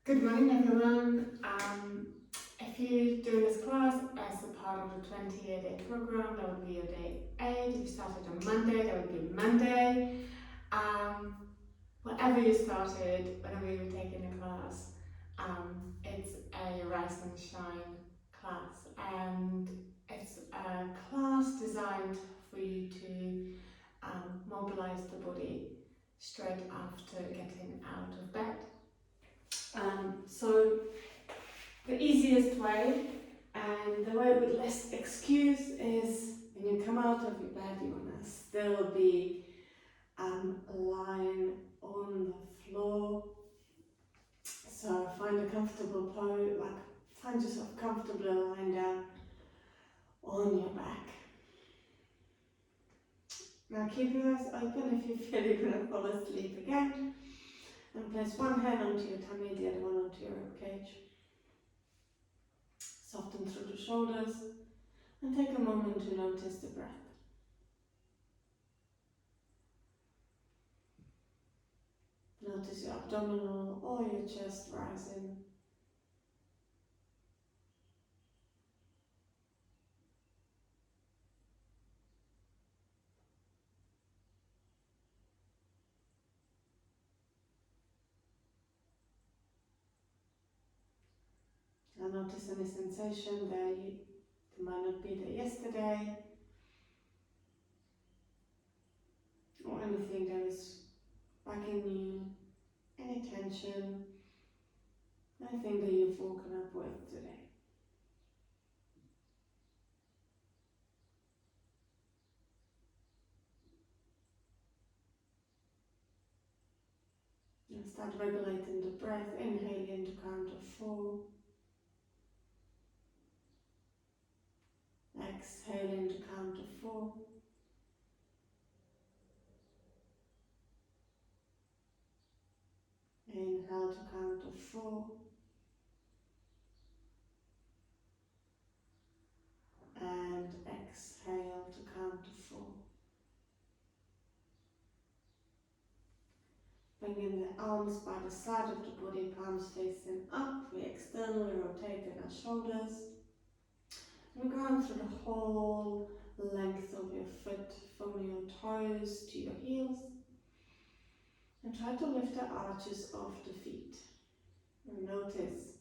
Good morning, everyone. If you're doing this class as a part of the 28-day program, that would be your day 8. If you started on Monday, that would be Monday. Whenever you started, whenever you were taking the class, it's a Rise and Shine class, and it's a class designed for you to mobilize the body straight after getting out of bed. So the easiest way and the way with less excuse is when you come out of your bed, you want to still be lying on the floor. So find a comfortable pose, find yourself comfortably lying down on your back. Now keep your eyes open if you feel you're going to fall asleep again. And place one hand onto your tummy, the other one onto your ribcage. Soften through the shoulders and take a moment to notice the breath. Notice your abdominal or your chest rising. And notice any sensation that might not be there yesterday, or anything that is bugging you, any tension, anything that you've woken up with today. And start regulating the breath, inhaling to count of 4. Exhaling to count of 4. Inhale to count of 4. And exhale to count to 4. Bringing the arms by the side of the body, palms facing up. We externally rotating our shoulders. And going through the whole length of your foot, from your toes to your heels. And try to lift the arches of the feet. And notice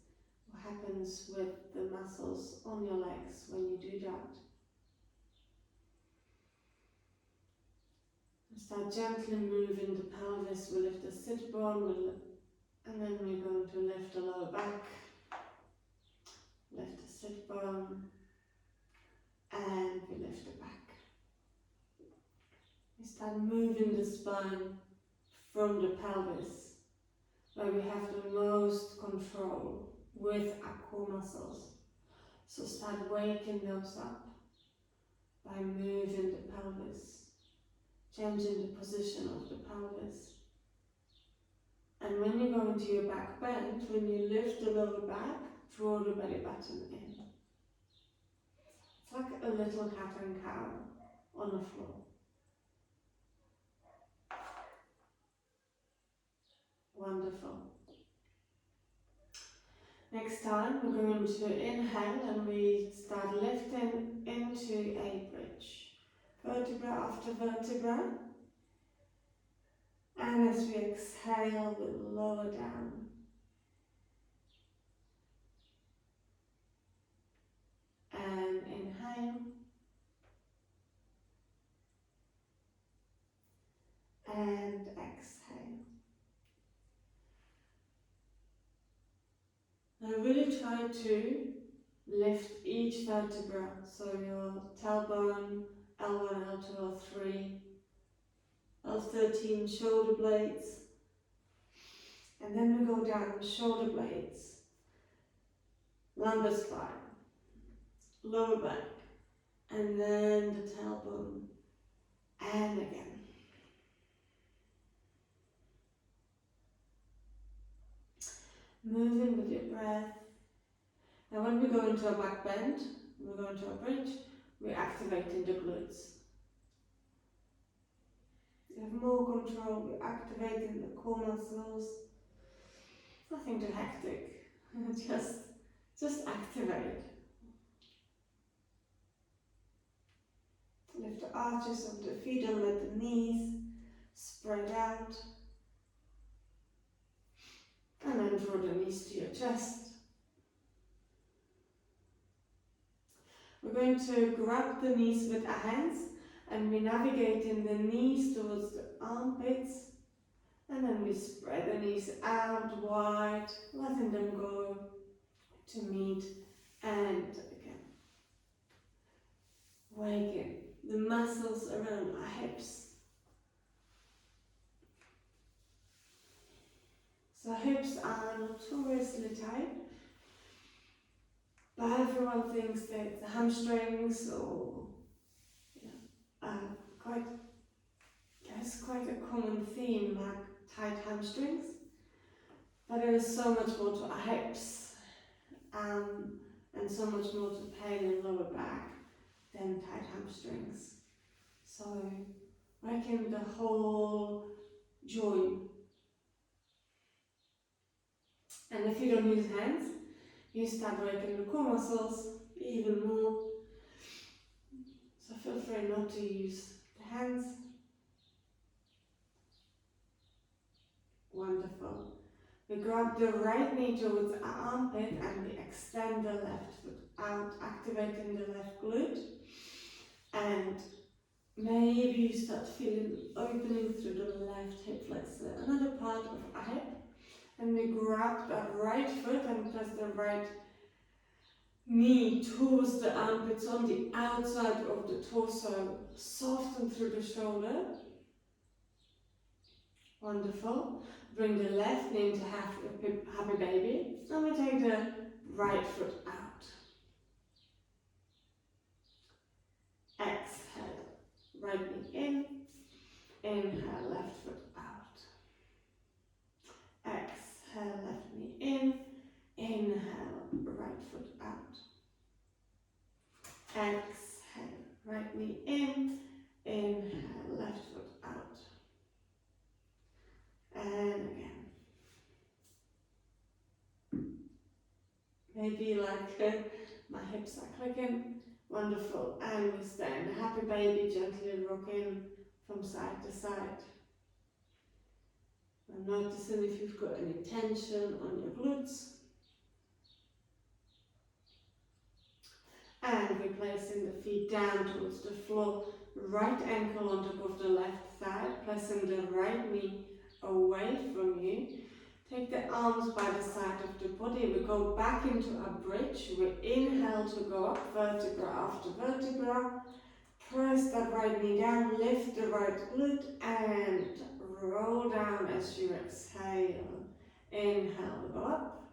what happens with the muscles on your legs when you do that. Start gently moving the pelvis. We lift the sit bone, and then we're going to lift the lower back, lift the sit bone, and we lift the back. We start moving the spine from the pelvis, where we have the most control with our core muscles. So start waking those up by moving the pelvis, changing the position of the pelvis. And when you go into your back bend, when you lift the lower back, draw the belly button in. It's like a little cat and cow on the floor. Wonderful. Next time we're going to inhale and we start lifting into a bridge. Vertebra after vertebra. And as we exhale, we lower down. And inhale. And exhale. Now really try to lift each vertebra, so your tailbone, L1, L2, L3, L13 shoulder blades, and then we go down shoulder blades, lumbar spine, lower back, and then the tailbone, and again. Moving with your breath. Now when we go into a back bend, we go into a bridge, we're activating the glutes. You have more control, we're activating the core muscles, Nothing too hectic. just activate. Lift the arches of the feet and let the knees spread out. And then draw the knees to your chest. We're going to grab the knees with our hands and we're navigating the knees towards the armpits. And then we spread the knees out wide, letting them go to meet and again. Waking the muscles around our hips. So hips are notoriously tight, but everyone thinks that the hamstrings or it's quite a common theme, like tight hamstrings, but there is so much more to our hips and so much more to pain in lower back than tight hamstrings. So working the whole joint. And if you don't use hands, you start working the core muscles even more. So feel free not to use the hands. Wonderful. We grab the right knee towards our armpit and we extend the left foot out, activating the left glute. And maybe you start feeling opening through the left hip flexor, another part of our hip. And we grab that right foot and press the right knee towards the armpits on the outside of the torso. Soften through the shoulder. Wonderful. Bring the left knee into happy baby. And we take the right foot out. Exhale. Right knee in. Inhale, left foot out. Exhale, left knee in. Inhale, right foot out. Exhale, right knee in. Inhale, left foot out. And again. Maybe like my hips are clicking. Wonderful. And we stand. Happy baby, gently rocking from side to side. And noticing if you've got any tension on your glutes. And we're placing the feet down towards the floor. Right ankle on top of the left thigh. Placing the right knee away from you. Take the arms by the side of the body. We go back into a bridge. We inhale to go up vertebra after vertebra. Press that right knee down. Lift the right glute and roll down as you exhale. Inhale, go up.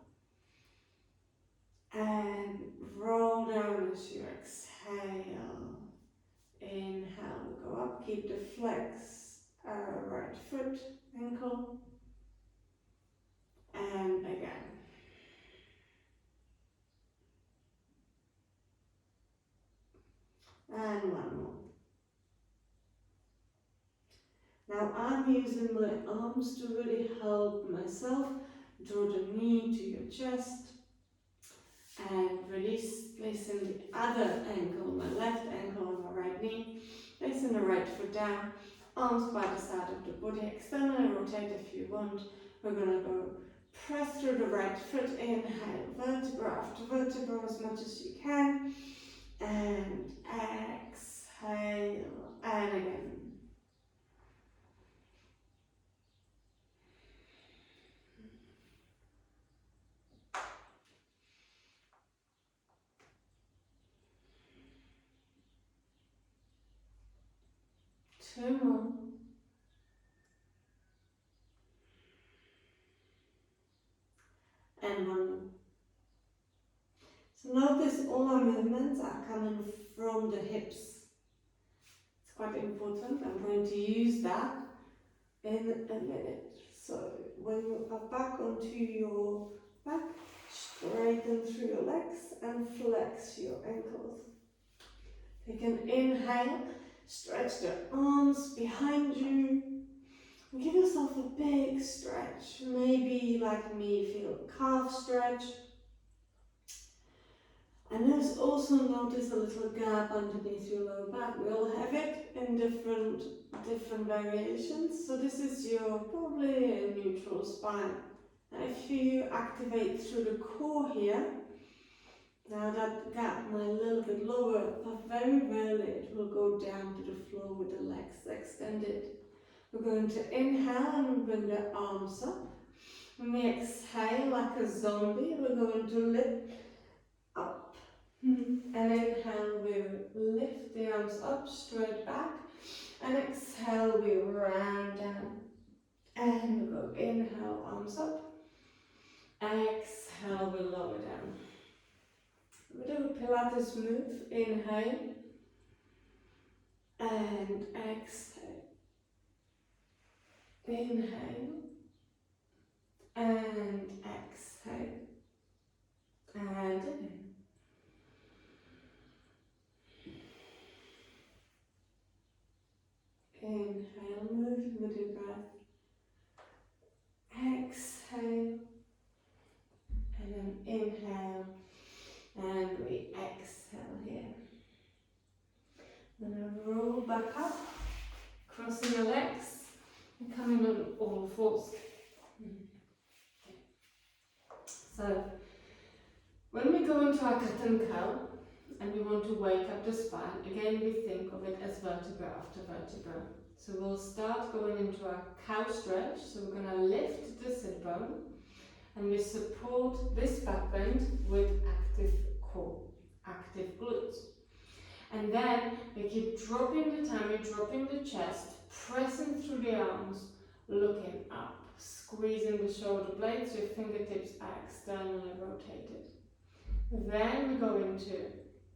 And roll down as you exhale. Inhale, go up. Keep the flex right foot, ankle. And again. And one more. Now I'm using my arms to really help myself. Draw the knee to your chest. And release, placing the other ankle, my left ankle on my right knee. Placing the right foot down. Arms by the side of the body. Externally rotate if you want. We're going to go press through the right foot, inhale, vertebra after vertebra as much as you can, and exhale, and again. Two more. And one more. So notice all our movements are coming from the hips. It's quite important. I'm going to use that in a minute. So when you are back onto your back, straighten through your legs and flex your ankles. Take an inhale, stretch the arms behind you. Give yourself a big stretch, maybe like like me, feel calf stretch. And let's also notice a little gap underneath your lower back. We all have it in different variations. So this is your probably a neutral spine. Now if you activate through the core here, now that gap might a little bit lower, but very rarely it will go down to the floor with the legs extended. We're going to inhale and bring the arms up. When we exhale like a zombie, we're going to lift up. And inhale, we lift the arms up, straight back. And exhale, we round down. And we go inhale, arms up. Exhale, we lower down. We do a Pilates move. Inhale. And exhale. Inhale. And exhale. And again. Inhale, move with your breath. Exhale. And then inhale. And we exhale here. Then roll back up, crossing the legs, and coming on all fours. Okay. So, when we go into our cat and cow, and we want to wake up the spine, again we think of it as vertebra after vertebra. So we'll start going into our cow stretch. So we're going to lift the sit bone and we support this back bend with active core, active glutes. And then we keep dropping the tummy, dropping the chest, pressing through the arms, looking up, squeezing the shoulder blades, your fingertips are externally rotated. Then we go into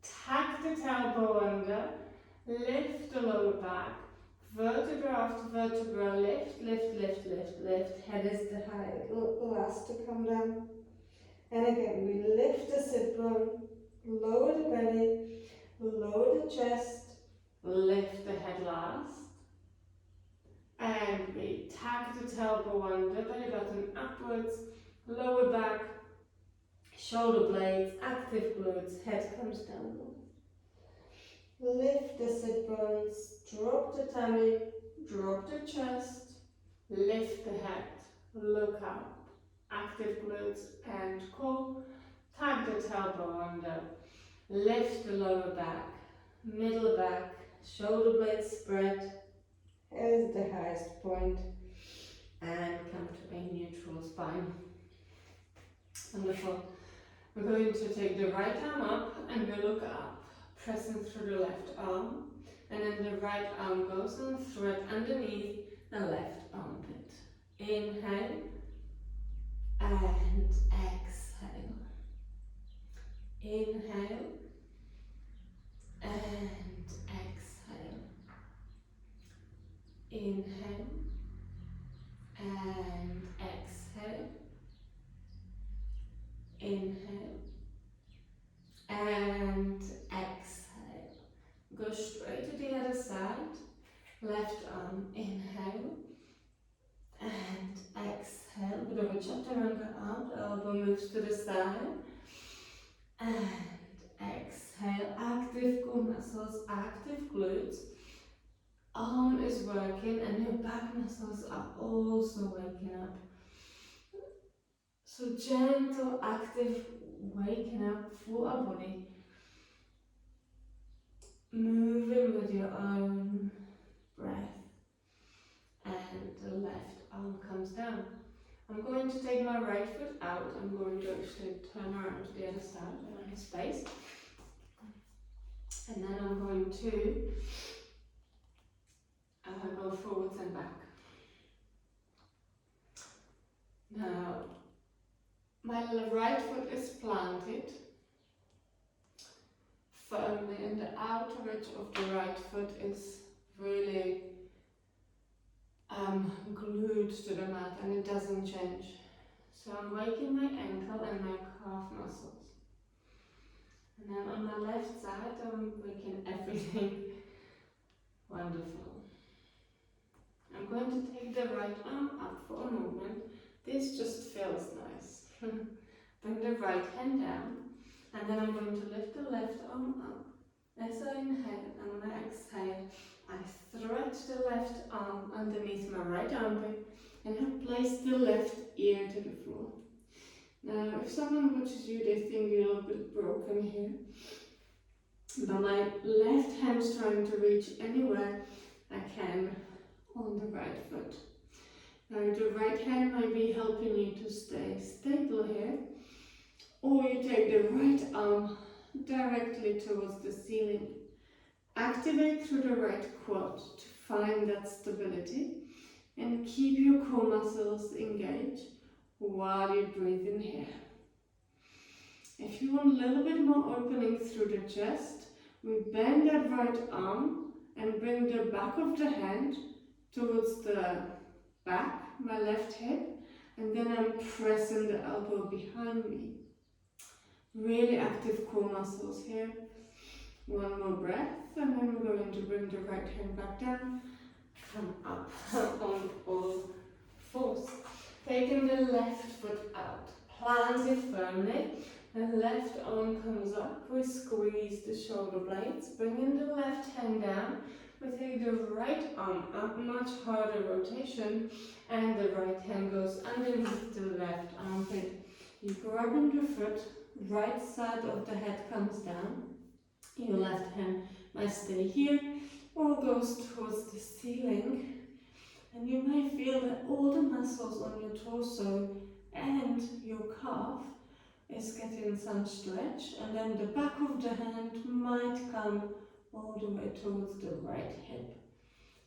tuck the tailbone under, lift the lower back, vertebra after vertebra, lift, lift, lift, lift, lift. Head is the high, last to come down. And again, we lift the sit bone, lower the belly, lower the chest, lift the head last. And we tuck the tailbone under, belly button upwards, lower back, shoulder blades, active glutes, head comes down. Lift the sit bones, drop the tummy, drop the chest, lift the head, look up, active glutes and core, tuck the tailbone under, lift the lower back, middle back, shoulder blades spread, head is the highest point, and come to a neutral spine. Wonderful. We're going to take the right arm up and we look up, pressing through the left arm, and then the right arm goes on thread underneath the left armpit. Inhale and exhale. Inhale and exhale. Inhale and exhale. Inhale and exhale. Go straight to the other side. Left arm, inhale and exhale. With a reach up around the arm, the elbow moves to the side. And exhale. Active core muscles, active glutes. Arm is working and your back muscles are also waking up. So gentle, active waking up for our body. Moving with your own breath. And the left arm comes down. I'm going to take my right foot out. I'm going to actually turn around to the other side around the space. And then I'm going to go forwards and back. Now, my right foot is planted firmly and the outer edge of the right foot is really glued to the mat and it doesn't change. So I'm waking my ankle and my calf muscles. And then on my left side I'm waking everything. Wonderful. I'm going to take the right arm up for a movement. This this just feels nice. Bring the right hand down, and then I'm going to lift the left arm up. As I inhale and when I exhale, I stretch the left arm underneath my right armpit and I place the left ear to the floor. Now, if someone watches you, they think you're a little bit broken here. But my left hand's trying to reach anywhere I can on the right foot. Now, the right hand might be helping you to stay stable here, or you take the right arm directly towards the ceiling. Activate through the right quad to find that stability and keep your core muscles engaged while you breathe in here. If you want a little bit more opening through the chest, we bend that right arm and bring the back of the hand towards the back, my left hip, and then I'm pressing the elbow behind me. Really active core muscles here. One more breath, and then we're going to bring the right hand back down, come up on all fours. Taking the left foot out, plant it firmly, the left arm comes up, we squeeze the shoulder blades, bringing the left hand down, we take the right arm up, much harder rotation, and the right hand goes underneath the left armpit. You grab on the foot, right side of the head comes down, your left hand might stay here or goes towards the ceiling, and you may feel that all the muscles on your torso and your calf is getting some stretch, and then the back of the hand might come all the way towards the right hip.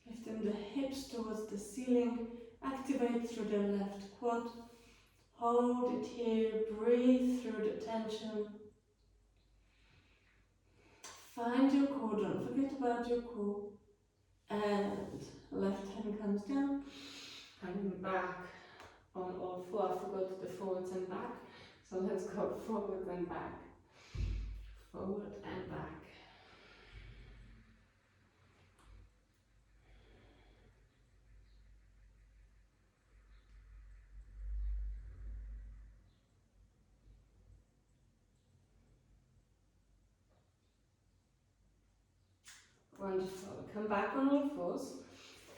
Lifting the hips towards the ceiling, activate through the left quad, hold it here, breathe through the tension. Find your core, don't forget about your core. And left hand comes down, coming back on all four. I forgot the forwards and back, so let's go forward and back. Forward and back. Wonderful. Come back on all fours.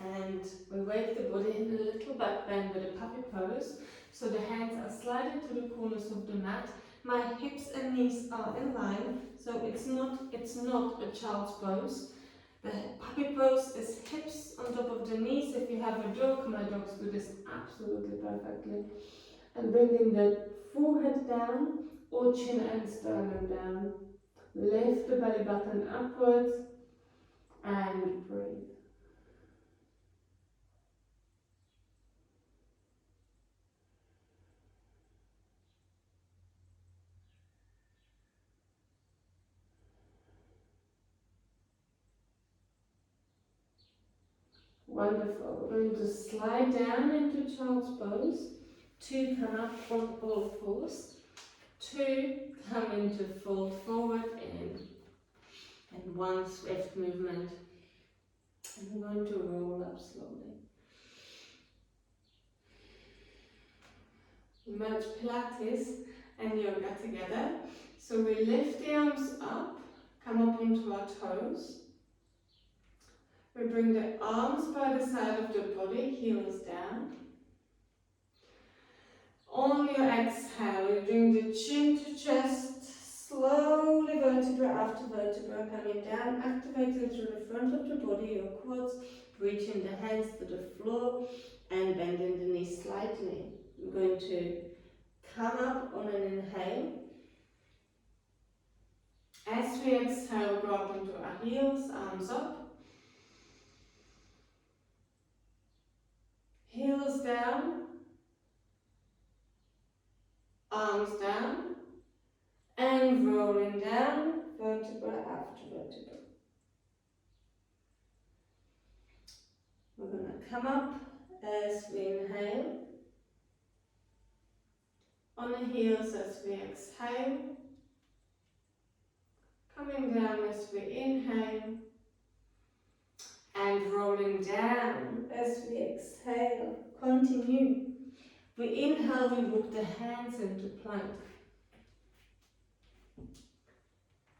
And we wake the body in a little back bend with a puppy pose. So the hands are sliding to the corners of the mat. My hips and knees are in line, so it's not a child's pose. The puppy pose is hips on top of the knees. If you have a dog, my dogs do this absolutely perfectly. And bringing the forehead down or chin and sternum down. Lift the belly button upwards and breathe. Wonderful. We're going to slide down into child's pose. 2 come up on all fours. 2 come into fold forward in. And 1 swift movement. And we're going to roll up slowly. Merge Pilates and yoga together. So we lift the arms up, come up onto our toes. We bring the arms by the side of the body, heels down. On your exhale, you bring the chin to chest, slowly vertebra after vertebra coming down, activating through the front of the body, your quads, reaching the hands to the floor and bending the knees slightly. We're going to come up on an inhale. As we exhale, go up into our heels, arms up. Heels down, arms down, and rolling down, vertebra after vertebra. We're going to come up as we inhale, on the heels as we exhale, coming down as we inhale, and rolling down as we exhale. Continue. We inhale, we walk the hands into plank.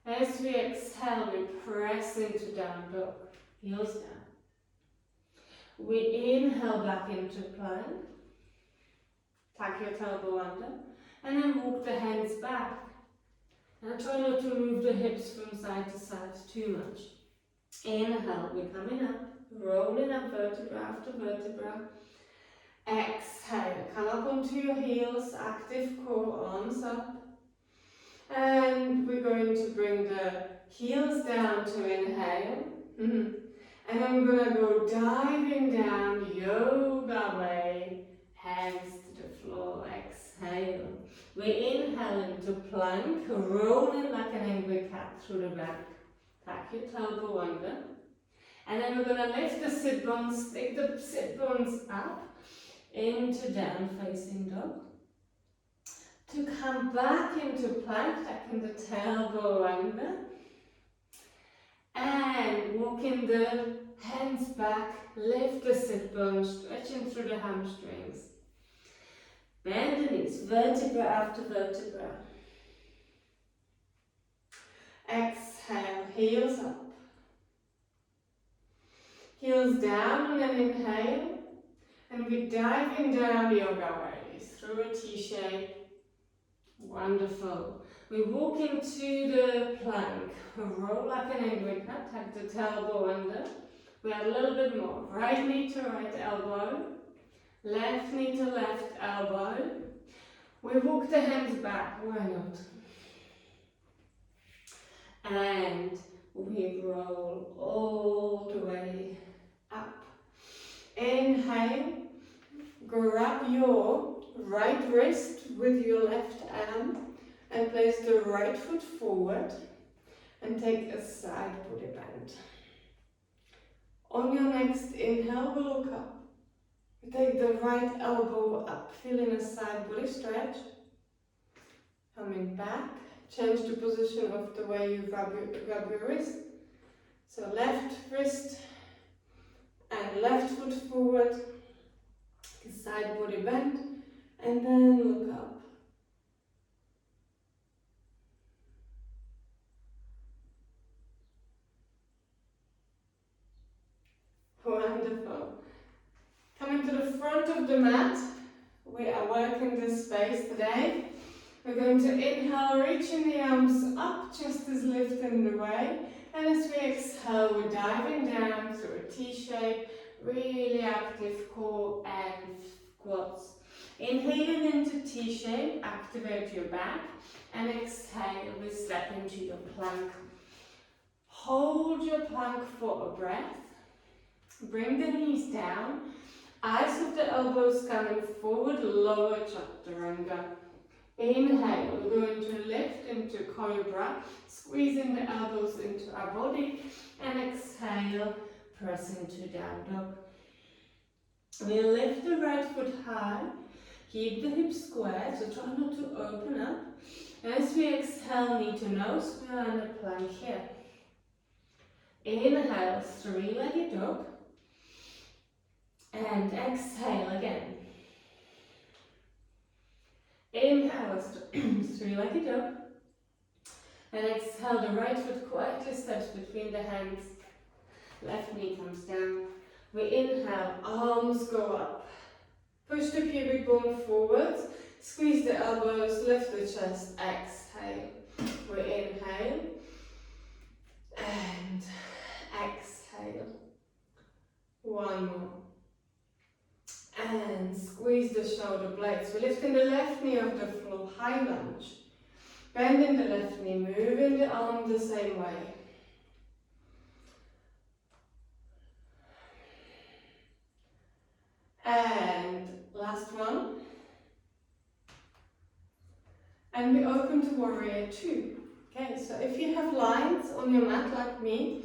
As we exhale, we press into down dog, heels down. We inhale back into plank. Tuck your tailbone under. And then walk the hands back. And try not to move the hips from side to side too much. Inhale, we're coming up. Rolling up vertebra after vertebra. Exhale, come up onto your heels. Active core, arms up. And we're going to bring the heels down to inhale. And then we're going to go diving down, yoga way, hands to the floor, exhale. We inhale into plank, rolling like an angry cat through the back. Tuck your tailbone under. And then we're going to lift the sit bones, stick the sit bones up into down facing dog. To come back into plank, tucking the tailbone under. And walking the hands back, lift the sit bones, stretching through the hamstrings. Bend the knees, vertebra after vertebra. Exhale, heels up. Heels down and then inhale. And we're diving down yoga way through a T-shape. Wonderful. We walk into the plank. Roll like an angry cat. Tuck the tailbone under. We add a little bit more. Right knee to right elbow. Left knee to left elbow. We walk the hands back. Why not? And we roll all the way up. Inhale. Grab your right wrist with your left arm and place the right foot forward and take a side body bend. On your next inhale, we look up. We take the right elbow up, feeling a side body stretch. Coming back, change the position of the way you grab your wrist. So left wrist and left foot forward. Side body bend, and then look up. Wonderful. Coming to the front of the mat, we are working this space today. We're going to inhale, reaching the arms up, just as lifting the way, and as we exhale, we're diving down through a T-shape, really active core and quads. Inhaling into T-shape, activate your back, and exhale, we step into your plank. Hold your plank for a breath. Bring the knees down. Eyes of the elbows coming forward, lower chaturanga. Inhale, we're going to lift into cobra, squeezing the elbows into our body, and exhale, press into down dog. We'll lift the right foot high, keep the hips square, so try not to open up. As we exhale, knee to nose, we are in a plank here. Inhale, three-legged dog. And exhale again. Inhale, three-legged dog. And exhale, the right foot quietly steps between the hands. Left knee comes down. We inhale, arms go up. Push the pubic bone forwards. Squeeze the elbows, lift the chest, exhale. We inhale. And exhale. One more. And squeeze the shoulder blades. We're lifting the left knee off the floor, high lunge. Bending the left knee, moving the arm the same way. And last one. And we open to warrior two. Okay, so if you have lines on your mat like me,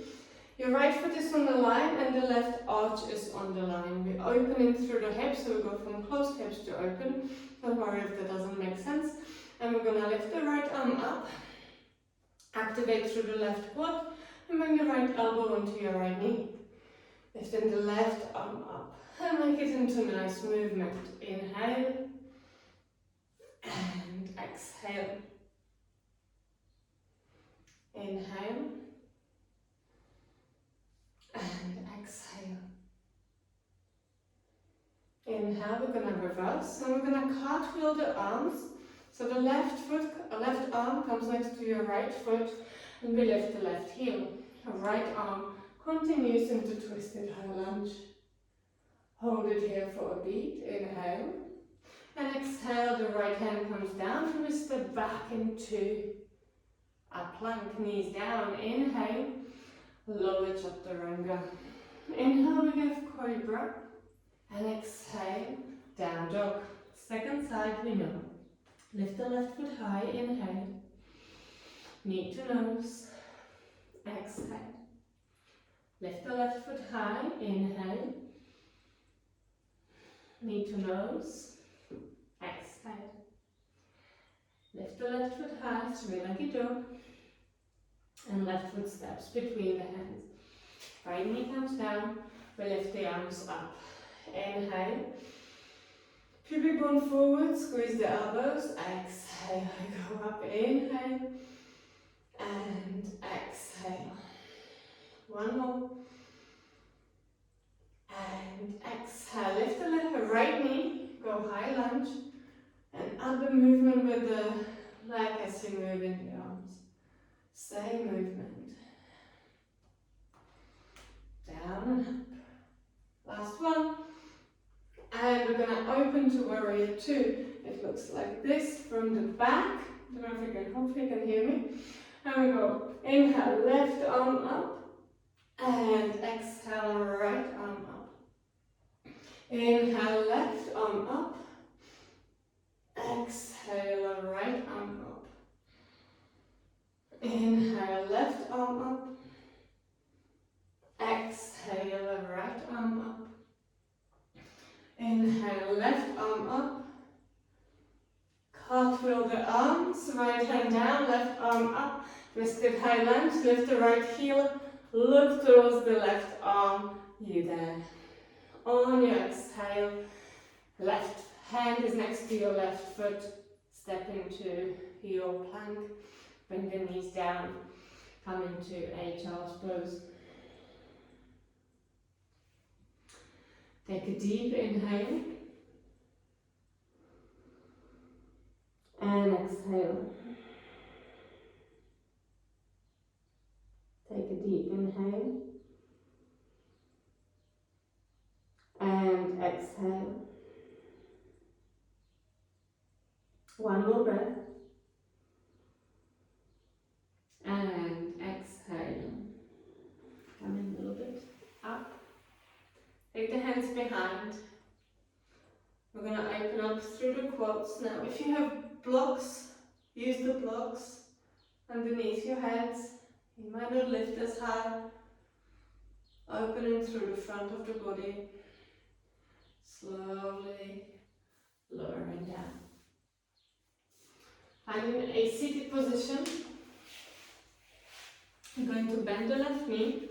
your right foot is on the line and the left arch is on the line. We're opening through the hips, so we go from closed hips to open. Don't worry if that doesn't make sense. And we're going to lift the right arm up, activate through the left quad, and bring the right elbow onto your right knee. Lifting the left arm up, and make it into a nice movement. Inhale, inhale, we're going to reverse, and we're going to cartwheel the arms. So the left arm comes next to your right foot, and we lift the left heel. The right arm continues into twisted high lunge. Hold it here for a beat, inhale. And exhale, the right hand comes down, and we step back into a plank, knees down. Inhale, lower chaturanga. Inhale, we give cobra. And exhale, down dog. Second side, we know. Lift the left foot high, inhale. Knee to nose, exhale. Lift the left foot high, inhale. Knee to nose, exhale. Lift the left foot high, three-legged dog. And left foot steps between the hands. Right knee comes down, we lift the arms up. Inhale. Pubic bone forward, squeeze the elbows. Exhale, go up. Inhale. And exhale. One more. And exhale. Lift the left, right knee. Go high lunge. And up a movement with the leg as you move in the arms. Same movement. Down and up. Last one. And we're going to open to warrior two. It looks like this from the back. I don't know if you can, hopefully you can hear me. And we go, inhale, left arm up. And exhale, right arm up. Inhale, left arm up. Exhale, right arm up. Inhale, left arm up. Exhale, right arm up. Inhale, left arm up. Cartwheel the arms, right hand down, left arm up. Twisted high lunge, lift the right heel, look towards the left arm, you there. On your exhale, left hand is next to your left foot, step into your plank, bring the knees down, come into a child's pose. Take a deep inhale and exhale. Take a deep inhale and exhale. One more breath and exhale. Coming a little bit up. Take the hands behind. We're going to open up through the quads. Now, if you have blocks, use the blocks underneath your heads. You might not lift as high. Opening through the front of the body. Slowly lowering down. Finding a seated position. I'm going to bend the left knee.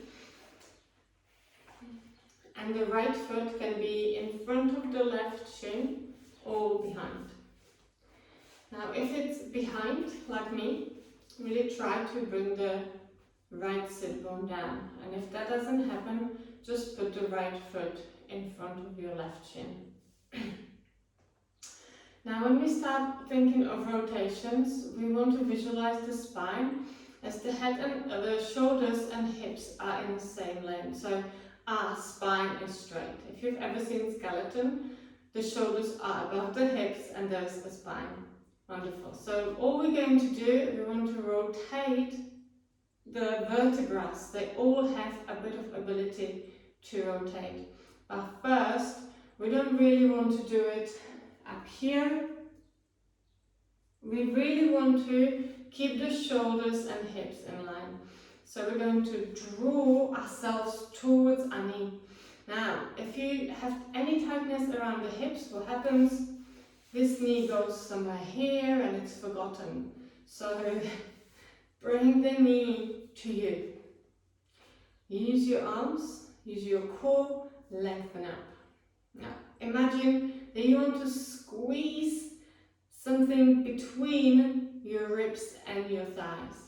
And the right foot can be in front of the left shin or behind. Now if it's behind, like me, really try to bring the right sit bone down. And if that doesn't happen, just put the right foot in front of your left shin. Now when we start thinking of rotations, we want to visualize the spine as the head and the shoulders and hips are in the same lane. So our spine is straight. If you've ever seen skeleton, the shoulders are above the hips and there's the spine. Wonderful. So all we're going to do, we want to rotate the vertebrae. They all have a bit of ability to rotate. But first, we don't really want to do it up here. We really want to keep the shoulders and hips in line. So we're going to draw ourselves towards our knee. Now, if you have any tightness around the hips, what happens? This knee goes somewhere here and it's forgotten. So bring the knee to you. Use your arms, use your core, lengthen up. Now, imagine that you want to squeeze something between your ribs and your thighs.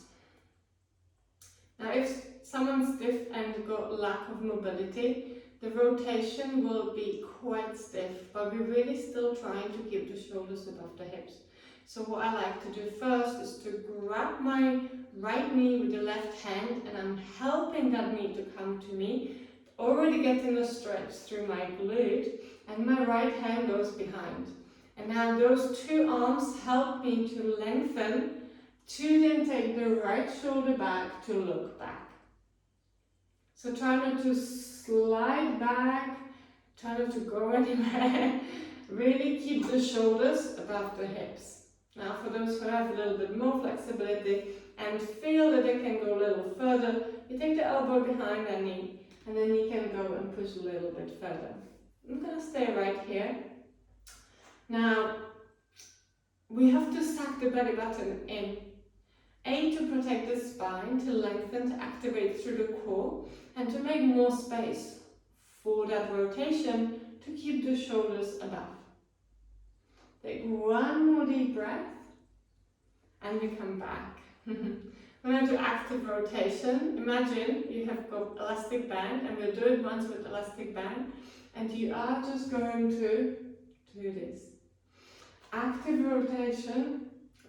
Now if someone's stiff and got lack of mobility, the rotation will be quite stiff, but we're really still trying to keep the shoulders above the hips. So what I like to do first is to grab my right knee with the left hand, and I'm helping that knee to come to me, already getting a stretch through my glute, and my right hand goes behind. And now those two arms help me to lengthen, to then take the right shoulder back to look back. So try not to slide back, try not to go anywhere. Really keep the shoulders above the hips. Now for those who have a little bit more flexibility and feel that they can go a little further, you take the elbow behind their knee and then you can go and push a little bit further. I'm going to stay right here. Now we have to suck the belly button in. A, to protect the spine, to lengthen, to activate through the core, and to make more space for that rotation to keep the shoulders above. Take one more deep breath, and we come back. We're going to do active rotation. Imagine you have got elastic band, and we'll do it once with elastic band, and you are just going to do this. Active rotation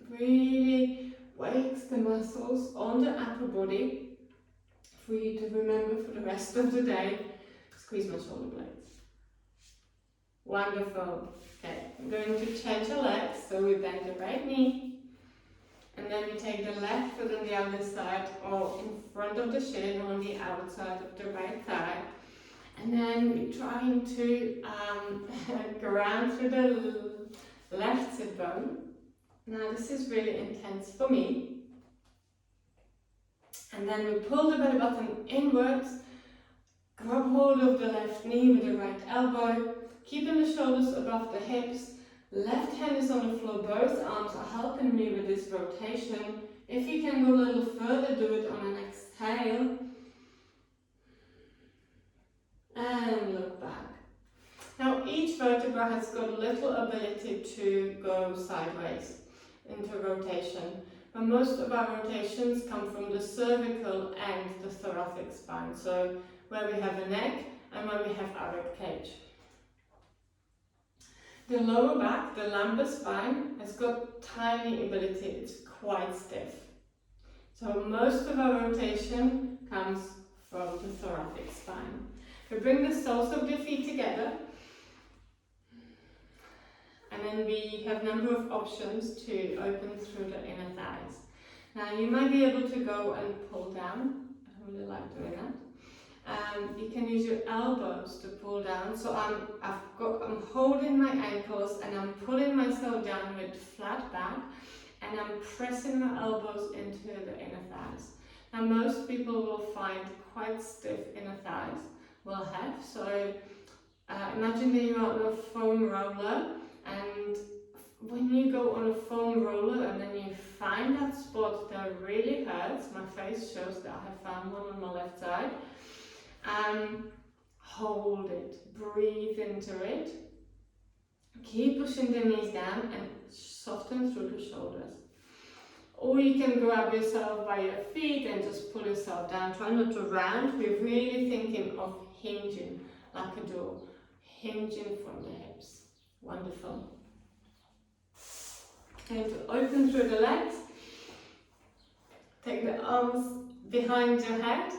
really wakes the muscles on the upper body for you to remember for the rest of the day. Squeeze my shoulder blades. Wonderful. Okay, I'm going to change the legs. So we bend the right knee, and then we take the left foot on the other side, or in front of the shin, or on the outside of the right thigh. And then we're trying to ground through the left sit bone. Now this is really intense for me. And then we pull the belly button inwards, grab hold of the left knee with the right elbow, keeping the shoulders above the hips. Left hand is on the floor, both arms are helping me with this rotation. If you can go a little further, do it on an exhale. And look back. Now each vertebra has got a little ability to go sideways into rotation, but most of our rotations come from the cervical and the thoracic spine, so where we have a neck and where we have our rib cage. The lower back, the lumbar spine, has got tiny ability, it's quite stiff. So most of our rotation comes from the thoracic spine. We bring the soles of the feet together, and then we have a number of options to open through the inner thighs. Now you might be able to go and pull down. I don't really like doing that. You can use your elbows to pull down. So I'm holding my ankles and I'm pulling myself down with flat back, and I'm pressing my elbows into the inner thighs. Now most people will find quite stiff inner thighs, will have. So imagine that you're on a foam roller, and when you go on a foam roller and then you find that spot that really hurts, my face shows that I have found one on my left side, hold it, breathe into it, keep pushing the knees down and soften through the shoulders. Or you can grab yourself by your feet and just pull yourself down. Try not to round. We're really thinking of hinging like a door, hinging from the hips. Wonderful. And to open through the legs, take the arms behind your head,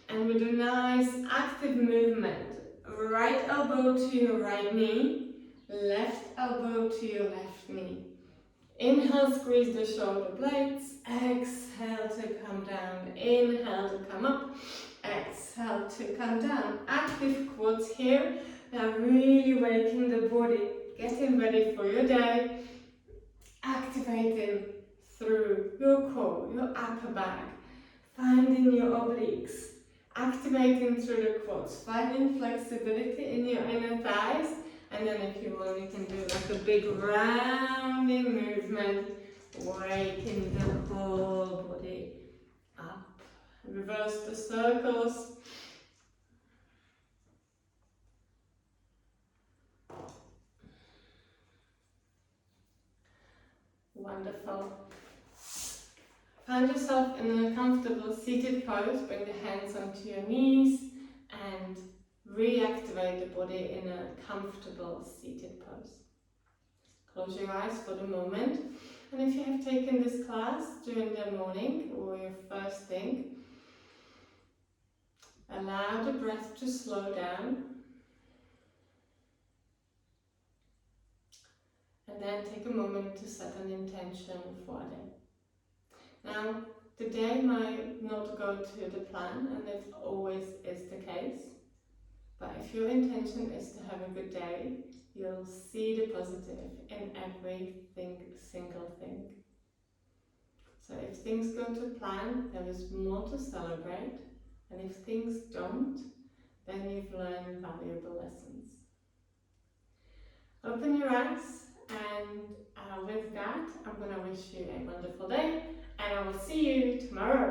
and with a nice active movement, right elbow to your right knee, left elbow to your left knee. Inhale, squeeze the shoulder blades, exhale to come down, inhale to come up, exhale to come down. Active quads here, now really waking the body, getting ready for your day, activating through your core, your upper back, finding your obliques, activating through the quads, finding flexibility in your inner thighs, and then if you want, you can do like a big rounding movement, waking the whole body up. Reverse the circles. Wonderful. Find yourself in a comfortable seated pose. Bring the hands onto your knees and reactivate the body in a comfortable seated pose. Close your eyes for the moment, and if you have taken this class during the morning or your first thing, allow the breath to slow down, and then take a moment to set an intention for a day. Now, the day might not go to the plan, and it always is the case, but if your intention is to have a good day, you'll see the positive in every single thing. So if things go to plan, there is more to celebrate, and if things don't, then you've learned valuable lessons. Open your eyes, and with that, I'm going to wish you a wonderful day, and I will see you tomorrow.